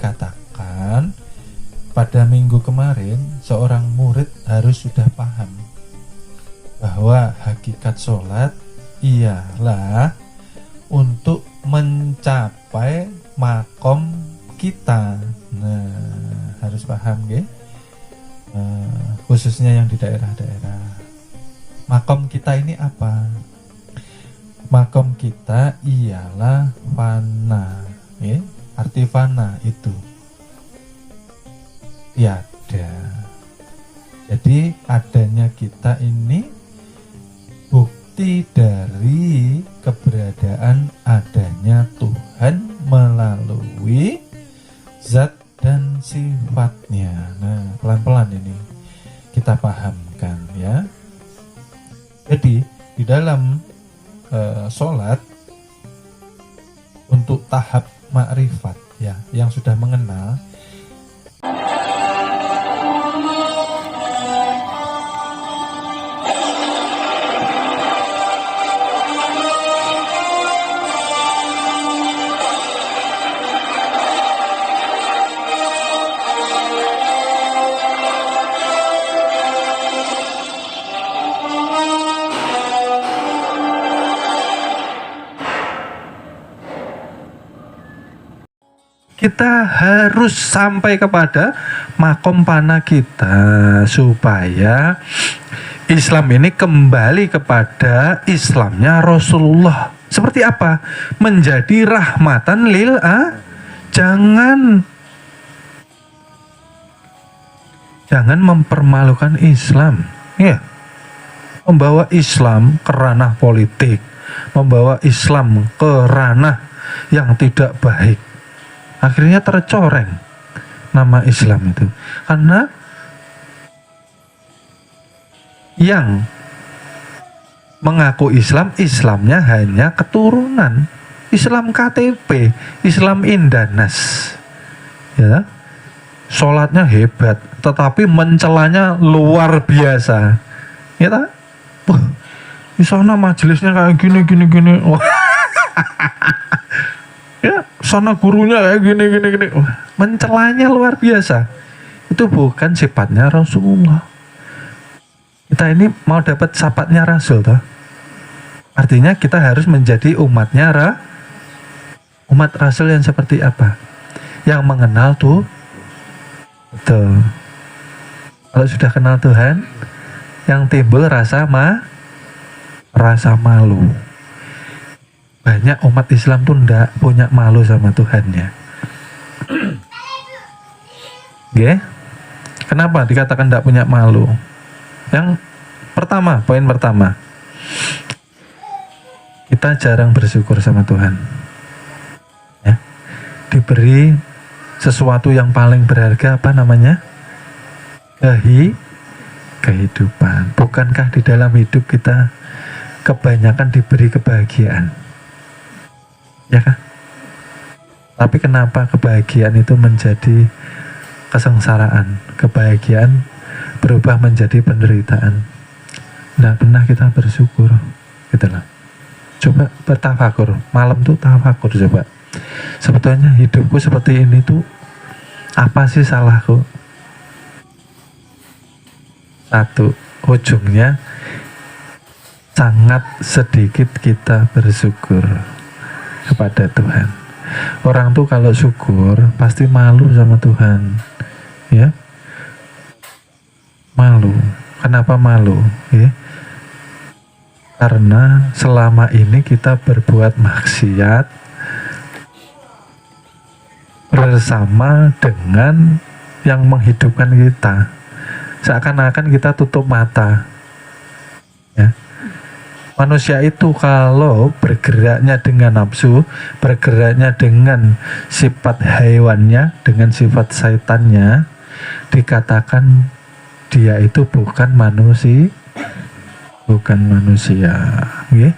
dikatakan pada minggu kemarin seorang murid harus sudah paham bahwa hakikat sholat ialah untuk mencapai makom kita. Nah, harus paham ya, khususnya yang di daerah-daerah. Makom kita ini apa? Makom kita ialah fana ya. Arti fana itu tiada. Jadi adanya kita ini bukti dari keberadaan adanya Tuhan melalui zat dan sifatnya. Nah, pelan-pelan ini kita pahamkan ya. Jadi di dalam sholat untuk tahap makrifat ya, yang sudah mengenal, kita harus sampai kepada makom pana kita supaya Islam ini kembali kepada Islamnya Rasulullah. Seperti apa? Menjadi rahmatan lil jangan mempermalukan Islam ya. Membawa Islam ke ranah politik, membawa Islam ke ranah yang tidak baik. Akhirnya tercoreng nama Islam itu. Karena yang mengaku Islam, Islamnya hanya keturunan. Islam KTP, Islam Indanas. Ya. Sholatnya hebat, tetapi mencelanya luar biasa. Ya tak? Wah, di sana majelisnya kayak gini. Wah. Ya, sana gurunya kayak gini. Wah, mencelanya luar biasa. Itu bukan sifatnya Rasulullah. Kita ini mau dapat sifatnya Rasul toh. Artinya kita harus menjadi umatnya umat Rasul yang seperti apa? Yang mengenal tuh betul. Kalau sudah kenal Tuhan, yang timbul rasa malu. Banyak umat Islam tuh ndak punya malu sama Tuhannya. Oke? Kenapa dikatakan ndak punya malu? Yang pertama, poin pertama, kita jarang bersyukur sama Tuhan. Ya. Diberi sesuatu yang paling berharga, apa namanya? Kehidupan. Bukankah di dalam hidup kita kebanyakan diberi kebahagiaan? Ya kan? Tapi kenapa kebahagiaan itu menjadi kesengsaraan? Kebahagiaan berubah menjadi penderitaan. Tidak pernah kita bersyukur, gitu loh. Coba bertafakur, malam tuh tafakur coba. Sebetulnya hidupku seperti ini tuh apa sih salahku? Satu, ujungnya sangat sedikit kita bersyukur kepada Tuhan. Orang tuh kalau syukur pasti malu sama Tuhan, ya. Malu. Kenapa malu? Ya. Karena selama ini kita berbuat maksiat bersama dengan yang menghidupkan kita. Seakan-akan kita tutup mata. Ya. Manusia itu kalau bergeraknya dengan nafsu, bergeraknya dengan sifat hewannya, dengan sifat syaitannya, dikatakan dia itu bukan manusia. Okay?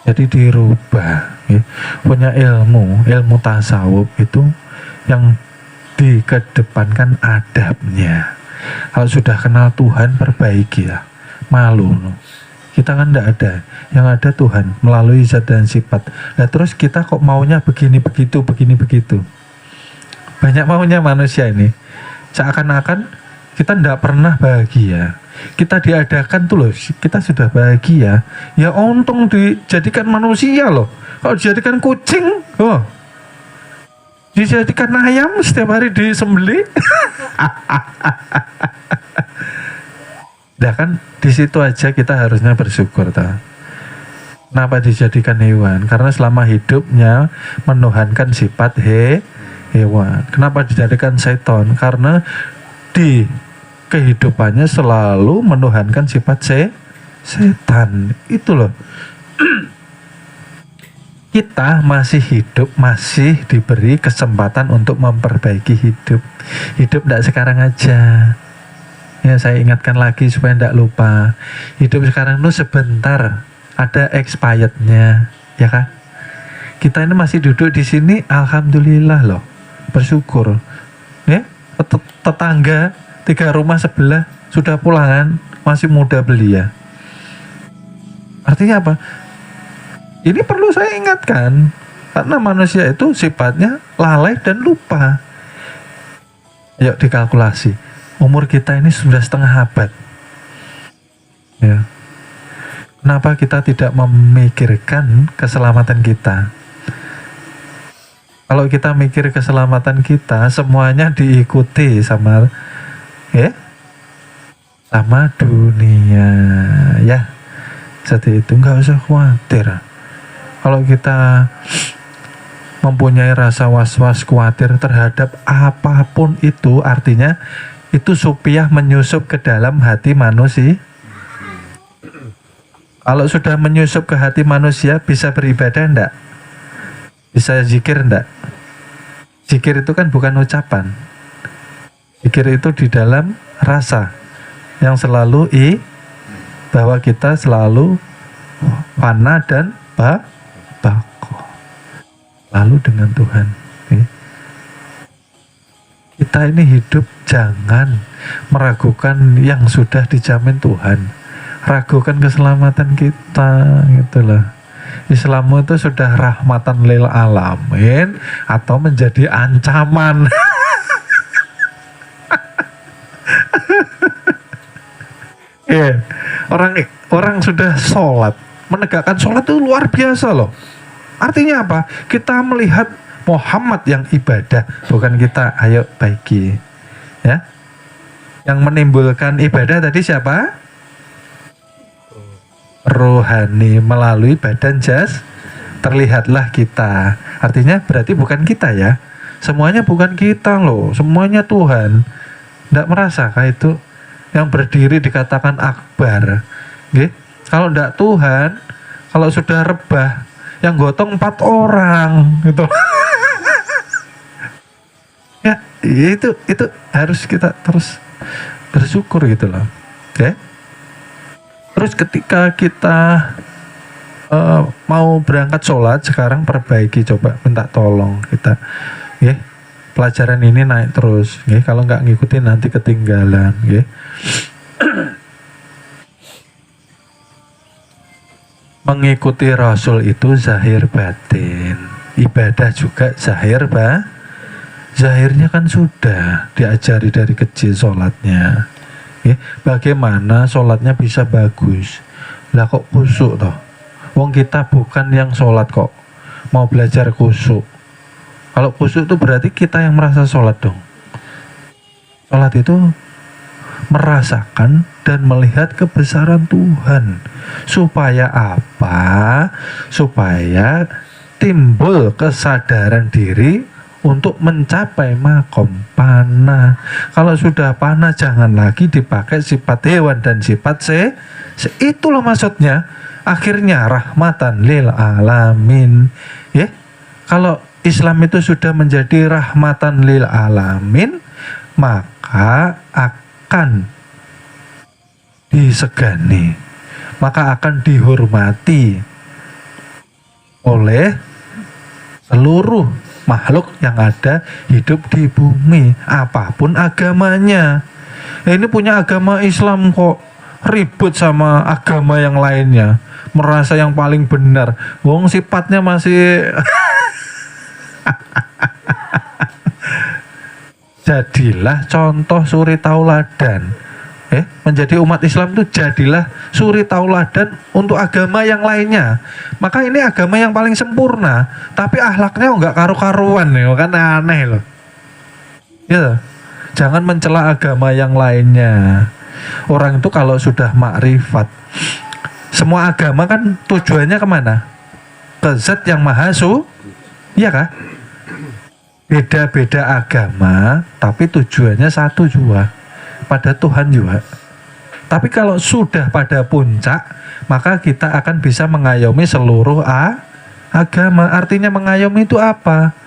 Jadi dirubah. Okay? Punya ilmu tasawuf itu yang dikedepankan adabnya. Kalau sudah kenal Tuhan, perbaikilah. Malu. Kita kan tidak ada, yang ada Tuhan melalui zat dan sifat. Nah terus kita kok maunya begini begitu, begini begitu. Banyak maunya manusia ini. Seakan-akan kita tidak pernah bahagia. Kita diadakan tuh loh, kita sudah bahagia. Ya untung dijadikan manusia loh. Kalau dijadikan kucing, dijadikan ayam setiap hari disembelih. Nah kan di situ aja kita harusnya bersyukur toh. Kenapa dijadikan hewan? Karena selama hidupnya menuhankan sifat hewan. Kenapa dijadikan seton? Karena di kehidupannya selalu menuhankan sifat setan. Itu loh. Kita masih hidup, masih diberi kesempatan untuk memperbaiki hidup. Hidup tidak sekarang aja. Ya saya ingatkan lagi supaya tidak lupa. Hidup sekarang itu sebentar, ada expirednya, ya kan? Kita ini masih duduk di sini, alhamdulillah loh, bersyukur. Ya, tetangga 3 rumah sebelah sudah pulangan, masih muda belia. Artinya apa? Ini perlu saya ingatkan, karena manusia itu sifatnya lalai dan lupa. Yuk dikalkulasi, umur kita ini sudah setengah abad. Ya. Kenapa kita tidak memikirkan keselamatan kita? Kalau kita mikir keselamatan kita, semuanya diikuti sama sama dunia, ya. Seperti itu, nggak usah khawatir. Kalau kita mempunyai rasa was-was khawatir terhadap apapun itu, artinya itu supiah menyusup ke dalam hati manusia. Kalau sudah menyusup ke hati manusia, bisa beribadah enggak? Bisa zikir enggak? Zikir itu kan bukan ucapan. Zikir itu di dalam rasa yang selalu bahwa kita selalu fana dan bako lalu dengan Tuhan. Kita ini hidup jangan meragukan yang sudah dijamin Tuhan. Ragukan keselamatan kita, gitulah. Islam itu sudah rahmatan lil alamin atau menjadi ancaman. Yeah. Orang sudah sholat, menegakkan sholat itu luar biasa loh. Artinya apa? Kita melihat Muhammad yang ibadah, bukan kita ayo baiki. Ya. Yang menimbulkan ibadah tadi siapa? Rohani melalui badan jas, terlihatlah kita. Artinya berarti bukan kita ya. Semuanya bukan kita loh, semuanya Tuhan. Tidak merasakah itu yang berdiri dikatakan akbar? Kalau tidak Tuhan, kalau sudah rebah, yang gotong 4 orang gitu. Ya, itu harus kita terus bersyukur gitu loh. Oke. Terus ketika kita mau berangkat sholat sekarang, perbaiki, coba minta tolong kita. Pelajaran ini naik terus. Kalau nggak ngikutin nanti ketinggalan. Mengikuti Rasul itu zahir batin, ibadah juga zahir zahirnya kan sudah diajari dari kecil sholatnya. Bagaimana sholatnya bisa bagus? Lah kok khusyuk toh? Wong kita bukan yang sholat kok, mau belajar khusyuk. Kalau khusyuk itu berarti kita yang merasa sholat dong. Sholat itu merasakan dan melihat kebesaran Tuhan. Supaya apa? Supaya timbul kesadaran diri untuk mencapai makom panah. Kalau sudah panah jangan lagi dipakai sifat hewan dan sifat itulah maksudnya. Akhirnya rahmatan lil alamin. Kalau Islam itu sudah menjadi rahmatan lil alamin, maka akan disegani, maka akan dihormati oleh seluruh makhluk yang ada hidup di bumi, apapun agamanya. Ini punya agama Islam kok, ribut sama agama yang lainnya, merasa yang paling benar, wong sifatnya masih jadilah contoh suri tauladan. Menjadi umat Islam itu jadilah suri tauladan untuk agama yang lainnya. Maka ini agama yang paling sempurna, tapi akhlaknya enggak karu-karuan ya, kan aneh loh. Ya, jangan mencela agama yang lainnya. Orang itu kalau sudah makrifat, semua agama kan tujuannya kemana? Ke Zat yang Maha iya kah? Beda-beda agama, tapi tujuannya satu juga, pada Tuhan juga. Tapi kalau sudah pada puncak, maka kita akan bisa mengayomi seluruh agama. Artinya mengayomi itu apa?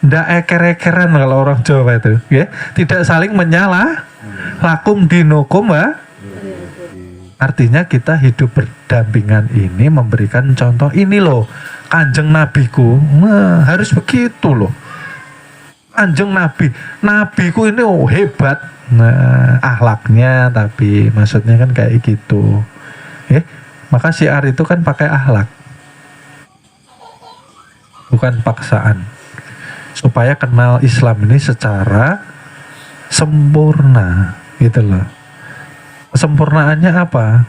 Nggak eker-ekeran kalau orang Jawa itu, tidak saling menyalah. Lakum dinukum, artinya kita hidup berdampingan ini memberikan contoh. Ini loh Kanjeng Nabiku, harus begitu loh. Kanjeng Nabiku ini hebat. Akhlaknya, tapi maksudnya kan kayak gitu. Maka syiar itu kan pakai akhlak, bukan paksaan. Supaya kenal Islam ini secara sempurna, gitu loh. Kesempurnaannya apa?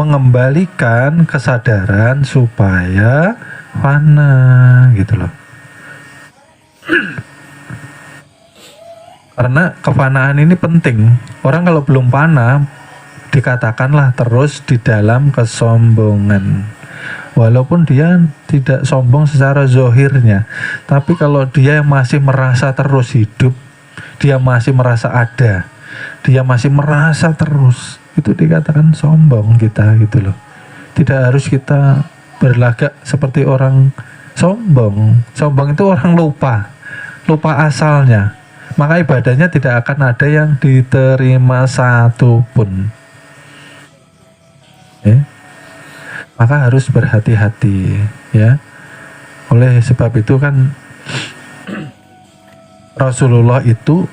Mengembalikan kesadaran supaya fana, gitu loh. Karena kefanaan ini penting. Orang kalau belum fana, dikatakanlah terus di dalam kesombongan. Walaupun dia tidak sombong secara zohirnya, tapi kalau dia masih merasa terus hidup, dia masih merasa ada, dia masih merasa terus, itu dikatakan sombong kita, gitu loh. Tidak harus kita berlagak seperti orang sombong. Sombong itu orang lupa asalnya. Maka ibadahnya tidak akan ada yang diterima satu pun. Maka harus berhati-hati, ya. Oleh sebab itu kan Rasulullah itu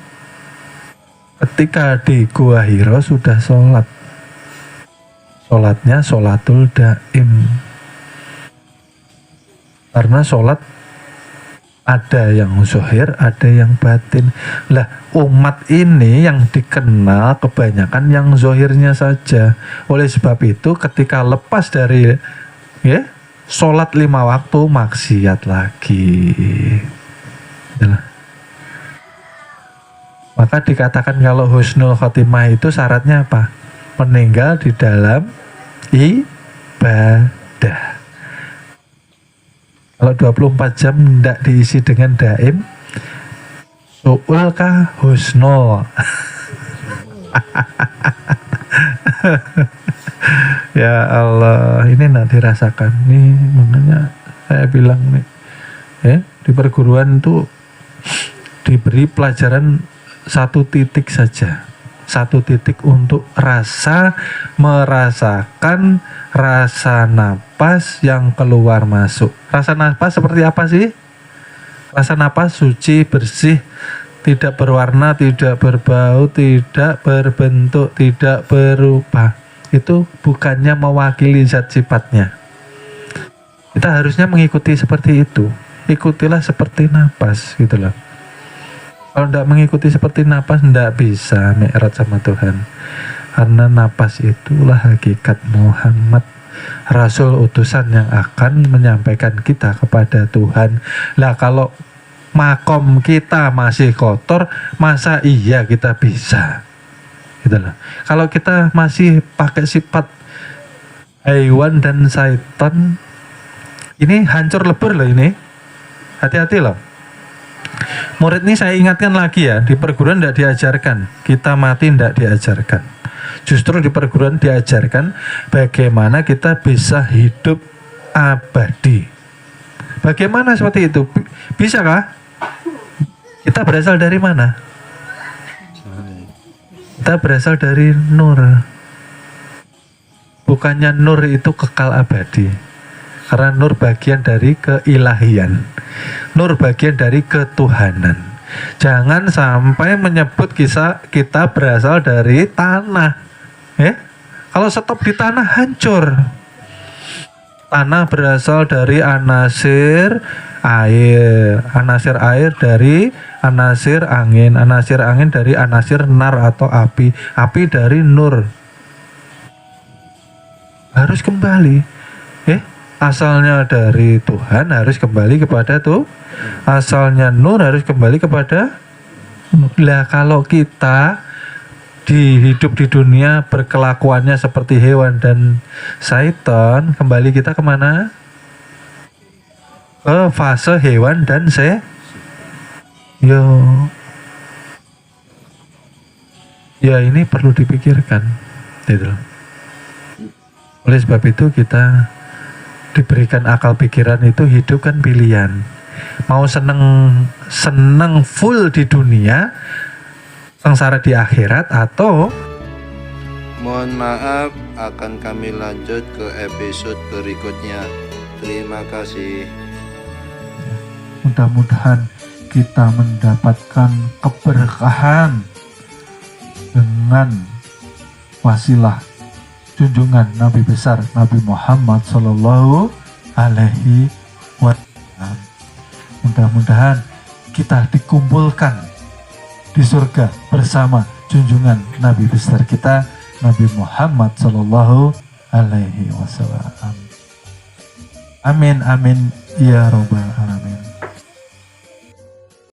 ketika di Gua Hira sudah sholat. Sholatnya sholatul daim. Karena sholat ada yang zuhir, ada yang batin. Lah, umat ini yang dikenal kebanyakan yang zuhirnya saja. Oleh sebab itu ketika lepas dari sholat 5 waktu, maksiat lagi. Yalah. Maka dikatakan kalau husnul khotimah itu syaratnya apa? Meninggal di dalam ibadah. Kalau 24 jam tidak diisi dengan daim, su'ul kah husnul. Ya Allah, ini tidak dirasakan nih. Makanya saya bilang nih, di perguruan itu diberi pelajaran 1 titik saja, 1 titik untuk merasakan rasa napas yang keluar masuk. Rasa napas seperti apa sih? Rasa napas suci, bersih, tidak berwarna, tidak berbau, tidak berbentuk, tidak berupa. Itu bukannya mewakili zat sifatnya. Kita harusnya mengikuti seperti itu. Ikutilah seperti napas, gitu loh. Kalau tidak mengikuti seperti napas, tidak bisa mi'raj sama Tuhan. Karena napas itulah hakikat Muhammad, Rasul utusan yang akan menyampaikan kita kepada Tuhan. Lah kalau makom kita masih kotor, masa iya kita bisa? Gitu loh. Kalau kita masih pakai sifat hewan dan syaitan, ini hancur lebur loh ini. Hati-hati loh. Murid ini saya ingatkan lagi ya, di perguruan tidak diajarkan kita mati, tidak diajarkan. Justru di perguruan diajarkan bagaimana kita bisa hidup abadi. Bagaimana seperti itu? Bisakah? Kita berasal dari mana? Kita berasal dari nur. Bukannya nur itu kekal abadi. Karena nur bagian dari keilahian. Nur bagian dari ketuhanan. Jangan sampai menyebut kita berasal dari tanah. Kalau stop di tanah hancur. Tanah berasal dari anasir air dari anasir angin dari anasir nar atau api dari nur. Harus kembali. Asalnya dari Tuhan harus kembali kepada Tuhan. Asalnya nur harus kembali kepada nur. Lah kalau kita hidup di dunia berkelakuannya seperti hewan dan syaitan, kembali kita kemana? Ke fase hewan dan ya ini perlu dipikirkan gitu. Oleh sebab itu kita diberikan akal pikiran, itu hidup kan pilihan. Mau seneng full di dunia, sengsara di akhirat, atau mohon maaf, akan kami lanjut ke episode berikutnya. Terima kasih. Mudah-mudahan kita mendapatkan keberkahan dengan wasilah junjungan Nabi besar Nabi Muhammad Sallallahu Alaihi Wasallam. Mudah-mudahan kita dikumpulkan di surga bersama junjungan Nabi besar kita Nabi Muhammad Sallallahu Alaihi Wasallam. Amin amin ya robbal alamin.